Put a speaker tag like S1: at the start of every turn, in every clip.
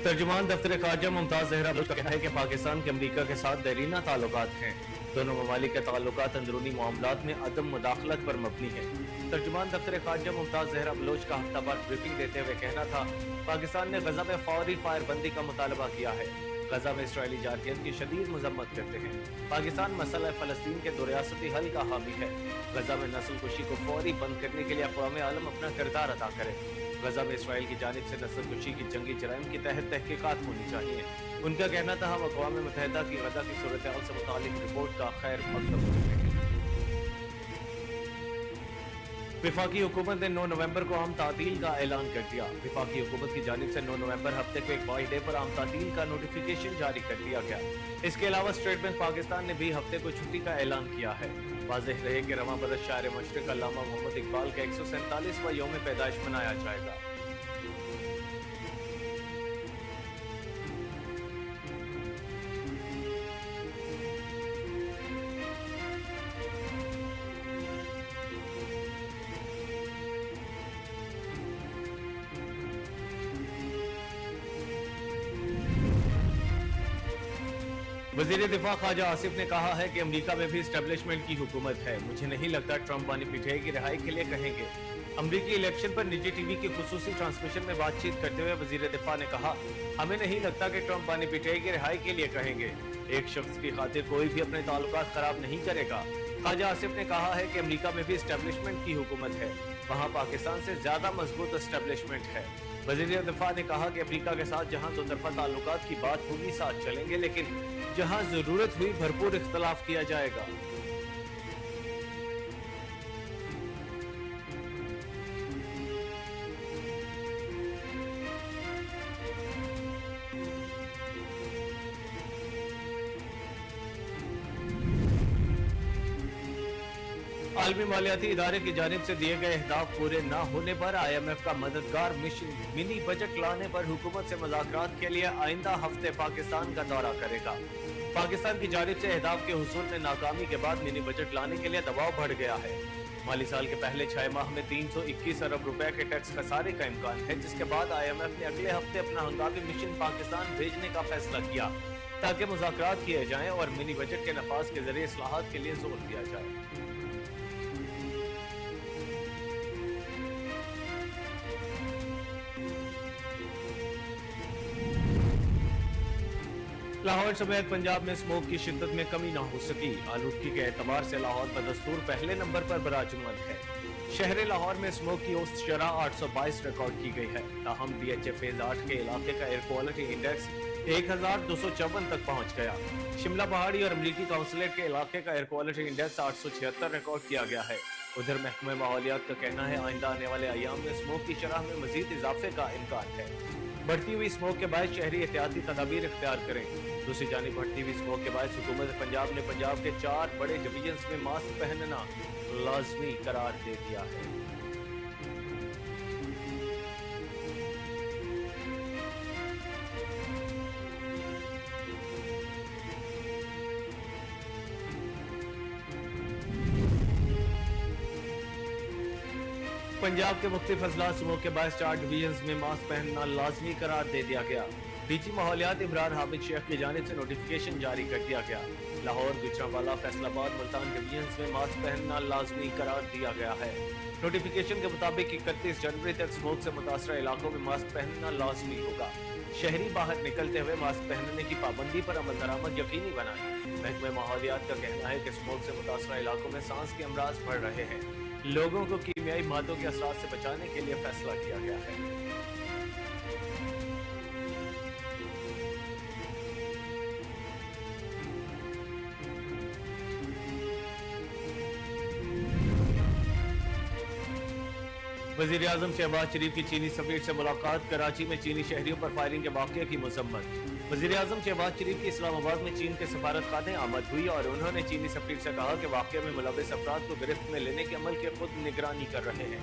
S1: तर्जुमान दफ्तर खारजा मुमताज जहरा बलोच का कहना है कि पाकिस्तान के अमरीका के साथ देरीना ताल्लुकात हैं। दोनों ममालिक के ताल्लुकात अंदरूनी मामलात में अदम मुदाखलत पर मबनी है। तर्जुमान दफ्तर खारजा मुमताज जहरा बलोच का हफ्तावार ब्रीफिंग देते हुए कहना था, पाकिस्तान ने गजा में फौरी फायरबंदी का मुतालबा किया है। गजा में इसराइली जारहियत की शदीद मजम्मत करते हैं। पाकिस्तान मसला फलस्तीन के दो रियासती हल का हामी है। गजा में नस्ल कुशी को फौरी बंद करने के लिए अक़वाम आलम अपना किरदार अदा करे। गजा में इसराइल की जानिब से नस्ल कुशी की जंगी जराइम की तहत तहकीकात होनी चाहिए। उनका कहना था, हम अक़वाम मुत्तहिदा की गजा की सूरत हाल से मुतालिक रिपोर्ट का खैर मकदम करते हैं। वफाकी हुकूमत ने 9 नवंबर को आम तातील का ऐलान कर दिया। वफाकी हुकूमत की जानिब से 9 नवंबर हफ्ते को एक हॉलीडे पर आम तातील का नोटिफिकेशन जारी कर दिया गया। इसके अलावा स्टेट बैंक पाकिस्तान ने भी हफ्ते को छुट्टी का ऐलान किया है। वाज़ेह रहे कि रवां बरस शायर मशरिक अल्लामा मोहम्मद इकबाल का 147वां यौम पैदाइश मनाया जाएगा। वज़ीर दिफा ख्वाजा आसिफ ने कहा है कि अमेरिका में भी एस्टेब्लिशमेंट की हुकूमत है। मुझे नहीं लगता ट्रंप पानी पीठे की रिहाई के लिए कहेंगे। अमरीकी इलेक्शन पर निजी टीवी की खुसूसी ट्रांसमिशन में बातचीत करते हुए वज़ीर दिफा ने कहा, हमें नहीं लगता कि ट्रंप पानी पीठे की रिहाई के लिए कहेंगे। एक शख्स की खातिर कोई भी अपने ताल्लुकात खराब नहीं करेगा। ख्वाजा आसिफ ने कहा है कि अमरीका में भी एस्टेब्लिशमेंट की हुकूमत है। वहाँ पाकिस्तान से ज्यादा मजबूत एस्टेब्लिशमेंट है। वज़ीर दिफा ने कहा कि अमरीका के साथ जहाँ दो तरफा ताल्लुकात की बात होगी साथ चलेंगे, लेकिन जहां जरूरत हुई भरपूर इख्तलाफ किया जाएगा। आलमी मालियाती इदारे की जानिब से दिए गए अहदाफ पूरे न होने पर IMF का मददगार मिशन मिनी बजट लाने पर हुकूमत से मुज़ाकरात के लिए आइंदा हफ्ते पाकिस्तान का दौरा करेगा। पाकिस्तान की जानिब से अहदाफ के हुसूल में नाकामी के बाद मिनी बजट लाने के लिए दबाव बढ़ गया है। माली साल के पहले 6 माह में 321 अरब रुपए के टैक्स खसारे का इम्कान है, जिसके बाद IMF ने अगले हफ्ते अपना हंगामी मिशन पाकिस्तान भेजने का फैसला किया ताकि मुज़ाकरात किए जाएं और मिनी बजट के नफाज के जरिए इस्लाहात के लिए जोर दिया जाए। लाहौर समेत पंजाब में स्मोक की शिद्दत में कमी न हो सकी। आलूदगी के एतबार से लाहौर बदस्तूर पहले नंबर पर बराजमान है। शहर लाहौर में स्मोक की औसत शरह 822 रिकॉर्ड की गई है। ताहम DHA फेज 8 के इलाके का एयर क्वालिटी इंडेक्स 1254 तक पहुंच गया। शिमला पहाड़ी और अमरीकी काउंसिलेट के इलाके का एयर क्वालिटी इंडेक्स 876 रिकॉर्ड किया गया है। उधर महकमे माहौलियात का कहना है, आइंदा आने वाले अयाम में स्मोक की शरह में मजीद इजाफे का इम्कान है। बढ़ती हुई स्मोक के बायस शहरी एहतियाती तदाबीर इख्तियार करें। दूसरी जानिब बढ़ती हुई स्मोक के बायस हुकूमत पंजाब ने पंजाब के 4 बड़े डिवीजन्स में मास्क पहनना लाजमी करार दे दिया है। पंजाब के मुख्तलिफ अजला स्मोक के बायस 4 डिवीजन्स में मास्क पहनना लाजमी करार दे दिया गया। डीजी माहौलियात इमरान हामिद शेख की जानिब से नोटिफिकेशन जारी कर दिया गया। लाहौर, गुजरांवाला, फैसलाबाद, मुल्तान डिवीजन्स में मास्क पहनना लाजमी करार दिया गया है। नोटिफिकेशन के मुताबिक 31 जनवरी तक स्मोक से मुतासरा इलाकों में मास्क पहनना लाजमी होगा। शहरी बाहर निकलते हुए मास्क पहनने की पाबंदी पर अमल दरामद यकीनी बनाएं। महकमे माहौलियात का कहना है कि स्मोक से मुतासरा इलाकों में सांस के अमराज बढ़ रहे हैं। लोगों को कीमियाई मादों के असरात से बचाने के लिए फैसला किया गया है। वज़ीर आज़म शहबाज शरीफ की चीनी सफीर से मुलाकात। कराची में चीनी शहरियों पर फायरिंग के वाक़ये की मजम्मत। वज़ीर आज़म शहबाज शरीफ की इस्लामाबाद में चीन के सफारत खाने आमद हुई और उन्होंने चीनी सफीर से कहा कि वाक़ये में मुलव्वस अफराद को गिरफ्त में लेने के अमल की खुद निगरानी कर रहे हैं।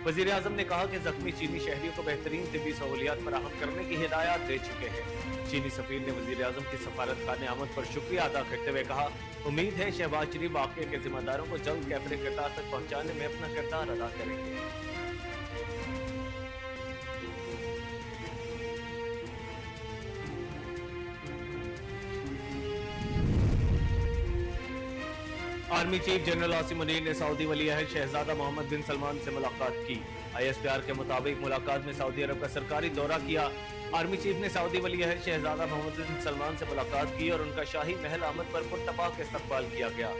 S1: वज़ीर आज़म ने कहा कि जख्मी चीनी शहरियों को बेहतरीन तिब्बी सहूलियात फराहम करने की हिदायत दे चुके हैं। चीनी सफीर ने वज़ीर आज़म की सफारत खाने आमद पर शुक्रिया अदा करते हुए कहा, उम्मीद है शहबाज शरीफ वाक़ये के जिम्मेदारों को जल्द कैफरे किरदार तक पहुँचाने में अपना किरदार अदा करेंगे। Army chief general Asim Munir ने सऊदी वली अहद शहजादा मोहम्मद बिन सलमान से मुलाकात की। ISPR के मुताबिक मुलाकात में सऊदी अरब का सरकारी दौरा किया। आर्मी चीफ ने सऊदी वली अहद शहजादा मोहम्मद बिन सलमान से मुलाकात की और उनका शाही महल आमद पर पुरतपाक इस्तकबाल किया गया।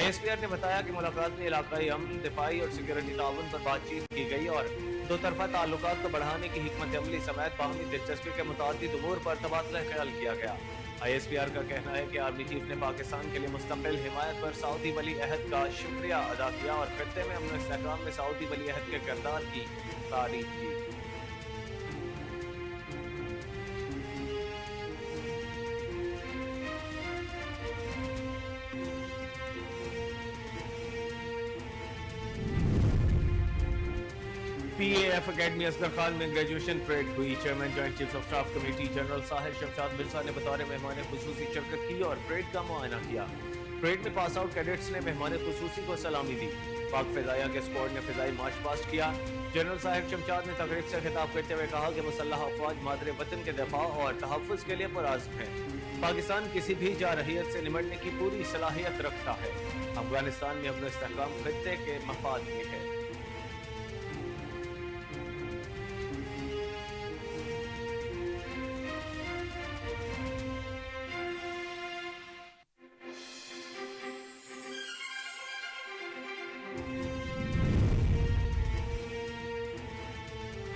S1: ISPR ने बताया कि मुलाकात में इलाकाई अमन, दिफाई और सिक्योरिटी ताउन पर बातचीत की गई और दो तरफा ताल्लुकात को बढ़ाने की हिकमत अमली समेत बाहमी दिलचस्पी के मुताबिक उमूर पर तबादला ख्याल किया गया। ISPR का कहना है कि आर्मी चीफ ने पाकिस्तान के लिए मुस्तकिल हिमायत पर सऊदी वली अहद का शुक्रिया अदा किया और खित्ते में अमन इस्तेहकाम में सऊदी वली अहद के किरदार की तारीफ की। PAF अकेडमी असगर खान में ग्रेजुएशन परेड हुई। Chairman joint chief of staff committee general Sahir Shamshad Mirza ने बतौर मेहमान खुसूसी शिरकत की और परेड का मुआयना किया। परेड में पास आउट कैडेट्स ने मेहमान खुसूसी को सलामी दी। पाक फिजाया के स्क्वाड ने फिजाई मार्च पास्ट किया। जनरल साहिर शमशाद ने तकरीब से खिताब करते हुए कहा कि मुसल्लह अफवाज मादरे वतन के दफा और तहफ़्फ़ुज़ के लिए पुरअज़्म है। पाकिस्तान किसी भी जारहियत से निमटने की पूरी सलाहियत रखता है। अफगानिस्तान में अमन इस्तेहकाम खित्ते के मफाद में है।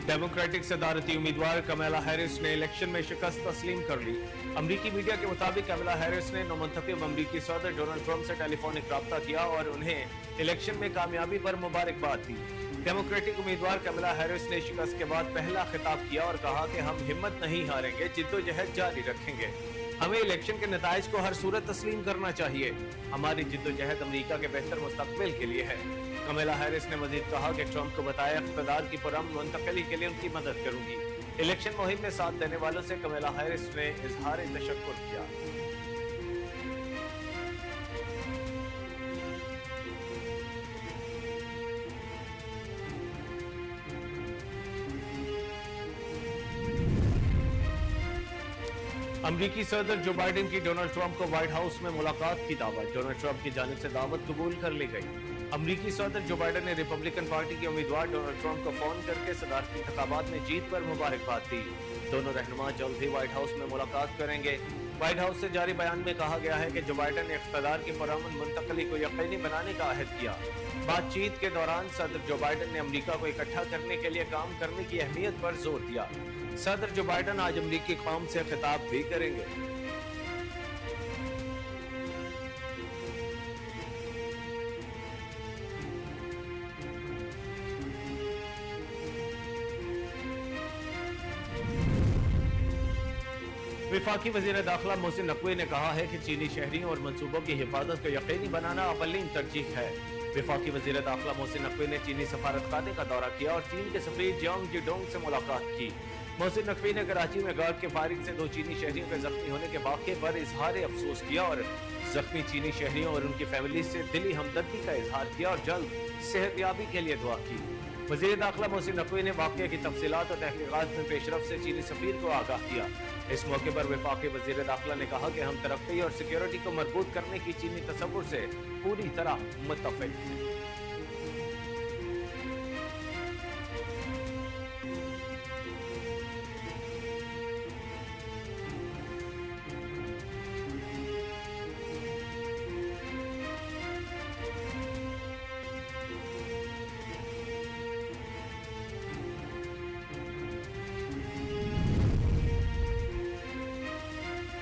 S1: डेमोक्रेटिक सदारती उम्मीदवार कमला हैरिस ने इलेक्शन में शिकस्त तस्लीम कर ली। अमरीकी मीडिया के मुताबिक कमला हैरिस ने नौमुंतखब अमरीकी सदर डोनाल्ड ट्रंप से टेलीफोनिक राब्ता किया और उन्हें इलेक्शन में कामयाबी पर मुबारकबाद दी। डेमोक्रेटिक उम्मीदवार कमला हैरिस ने शिकस्त के बाद पहला खिताब किया और कहा कि हम हिम्मत नहीं हारेंगे, जिद्दोजहद जारी रखेंगे। हमें इलेक्शन के नताइज को हर सूरत तस्लीम करना चाहिए। हमारी जिद्दोजहद अमरीका के बेहतर मुस्तकबिल के लिए है। कमला हैरिस ने मजीद कहा कि ट्रंप को बताया इक़्तिदार की पुरअमन मुंतकिली के लिए उनकी मदद करूंगी। इलेक्शन मुहिम में साथ देने वालों से कमला हैरिस ने इजहार तशक्कुर किया। अमरीकी सदर जो बाइडेन की डोनाल्ड ट्रंप को व्हाइट हाउस में मुलाकात की दावत। डोनाल्ड ट्रंप की जानिब से दावत कबूल कर ली गई। अमरीकी सदर जो बाइडेन ने रिपब्लिकन पार्टी के उम्मीदवार डोनाल्ड ट्रंप को फोन करके सदारती इंतखाबात में जीत पर मुबारकबाद दी। दोनों रहनुमा जल्द ही व्हाइट हाउस में मुलाकात करेंगे। व्हाइट हाउस से जारी बयान में कहा गया है कि जो बाइडेन ने इक़्तिदार की पुरअमन मुंतकली को यकीनी बनाने का अहद किया। बातचीत के दौरान सदर जो बाइडेन ने अमरीका को इकट्ठा करने के लिए काम करने की अहमियत पर जोर दिया। सदर जो बाइडेन आज अमरीकी कौम से खिताब भी करेंगे। वफाकी वज़ीर दाखिला मोहसिन नकवी ने कहा है कि चीनी शहरियों और मंसूबों की हिफाजत को यकीनी बनाना अव्वलीन तरजीह है। वफाकी वज़ीर दाखिला मोहसिन नकवी ने चीनी सफारतखाने का दौरा किया और चीन के सफीर जियांग जीडोंग से मुलाकात की। मोहसिन नकवी ने कराची में गार्ड के फायरिंग से 2 चीनी शहरियों के जख्मी होने के वाक़े पर इजहार अफसोस किया और जख्मी चीनी शहरियों और उनकी फैमिली से दिली हमदर्दी का इजहार किया और जल्द सेहतयाबी के लिए दुआ की। वज़ीर दाखिला मोहसिन नकवी ने वाक़े की तफसीलात और तहकीकात में पेशरफ से चीनी सफीर को आगाह किया। इस मौके पर वफाकी वज़ीर दाखिला ने कहा कि हम तरक्की और सिक्योरिटी को मजबूत करने की चीनी तसव्वुर से पूरी तरह मुत्तफ़िक़ हैं।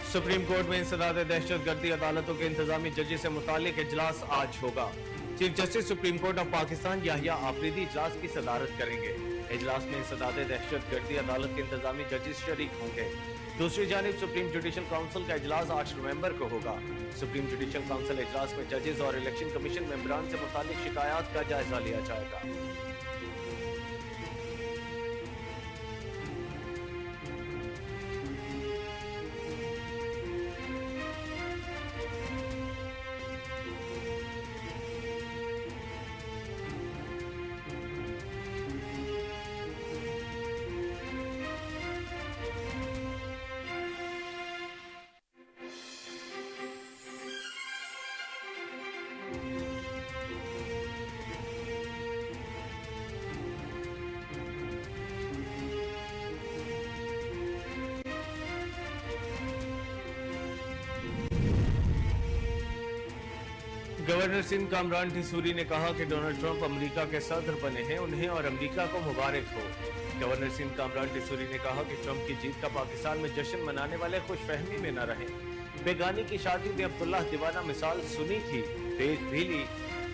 S1: सुप्रीम कोर्ट में इंसदाद दहशतगर्दी अदालतों के इंतजामी जजेस से मुतालिक इजलास आज होगा। Chief justice supreme court of Pakistan Yahya Afridi इजलास की सदारत करेंगे। इजलास में इंसदाद दहशतगर्दी अदालत के इंतजामी जजेस शरीक होंगे। दूसरी जानिब सुप्रीम जुडिशल काउंसिल का इजलास 8 नवंबर को होगा। सुप्रीम जुडिशल काउंसिल इजलास में जजेस और इलेक्शन कमीशन मेंबरान से मुतालिक शिकायत का जायजा लिया जाएगा। गवर्नर सिंध कामरान टिसूरी ने कहा कि डोनाल्ड ट्रंप अमेरिका के सदर बने हैं, उन्हें और अमेरिका को मुबारक हो। गवर्नर सिंध कामरान टिसूरी ने कहा कि ट्रंप की जीत का पाकिस्तान में जश्न मनाने वाले खुशफहमी में न रहें। बेगानी की शादी में अब्दुल्लाह दीवाना मिसाल सुनी थी, तेज भी ली।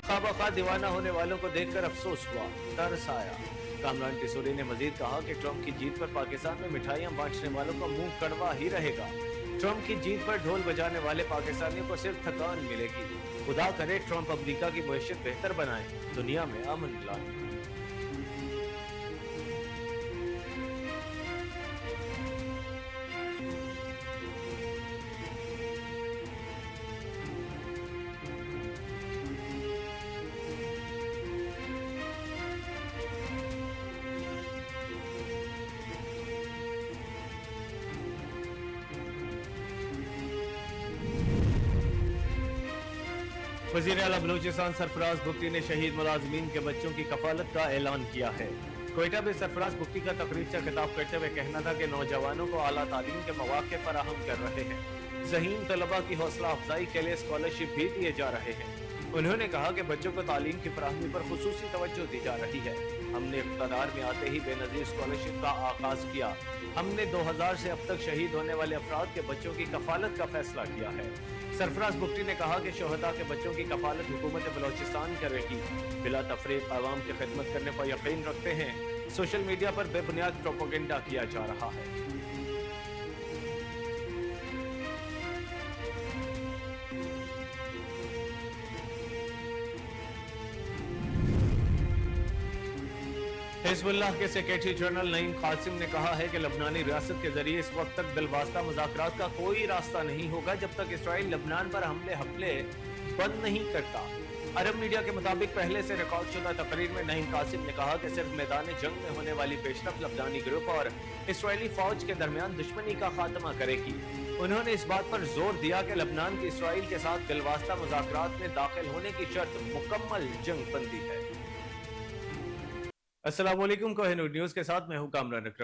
S1: खाबा दीवाना होने वालों को देखकर अफसोस हुआ, तरस आया। कामरान टिसूरी ने मजीद कहा कि ट्रंप की जीत पर पाकिस्तान में मिठाइयां बांटने वालों का मुंह कड़वा ही रहेगा। ट्रंप की जीत पर ढोल बजाने वाले पाकिस्तानियों को सिर्फ थकान मिलेगी। खुदा करे ट्रंप अमेरिका की मईशत बेहतर बनाए, दुनिया में अमन लाए। वज़ीर आला बलूचिस्तान सरफराज बुगटी ने शहीद मुलाजमीन के बच्चों की कफालत का ऐलान किया है। कोयटा में सरफराज बुगटी का तकरीर से खिताब करते हुए कहना था कि नौजवानों को आला तालीम के मौके फराहम कर रहे हैं। ज़हीन तलबा की हौसला अफजाई के लिए स्कॉलरशिप भी दिए जा रहे हैं। उन्होंने कहा कि बच्चों को तालीम की फराहमी पर खुसूसी तवज्जो दी जा रही है। हमने इक़्तिदार में आते ही बेनज़ीर स्कॉलरशिप का आगाज किया। हमने 2000 से अब तक शहीद होने वाले अफराद के बच्चों की कफालत का फैसला किया है। सरफराज बुगटी ने कहा कि शोहदा के बच्चों की कफालत हुकूमत बलोचिस्तान करेगी। बिला तफरीक आवाम की खिदमत करने पर यकीन रखते हैं। सोशल मीडिया पर बेबुनियाद प्रोपेगेंडा किया जा रहा है। हिज़्बुल्लाह के सेक्रेटरी जनरल नईम कासिम ने कहा है कि लबनानी रियासत के जरिए इस वक्त तक बिलवास्ता मुज़ाकरात का कोई रास्ता नहीं होगा जब तक इसराइल लबनान पर हमले बंद नहीं करता। अरब मीडिया के मुताबिक पहले से रिकॉर्ड शुदा तकरीर में नईम कासिम ने कहा कि सिर्फ मैदान जंग में होने वाली पेशरफ लबनानी ग्रुप और इसराइली फौज के दरमियान दुश्मनी का खात्मा करेगी। उन्होंने इस बात पर जोर दिया कि लबनान की इसराइल के साथ बिलवास्ता मुज़ाकरात में दाखिल होने की शर्त मुकम्मल जंग बंदी है। अस्सलाम वालेकुम, कोहिनूर न्यूज़ के साथ मैं हूं कामरान अकरम।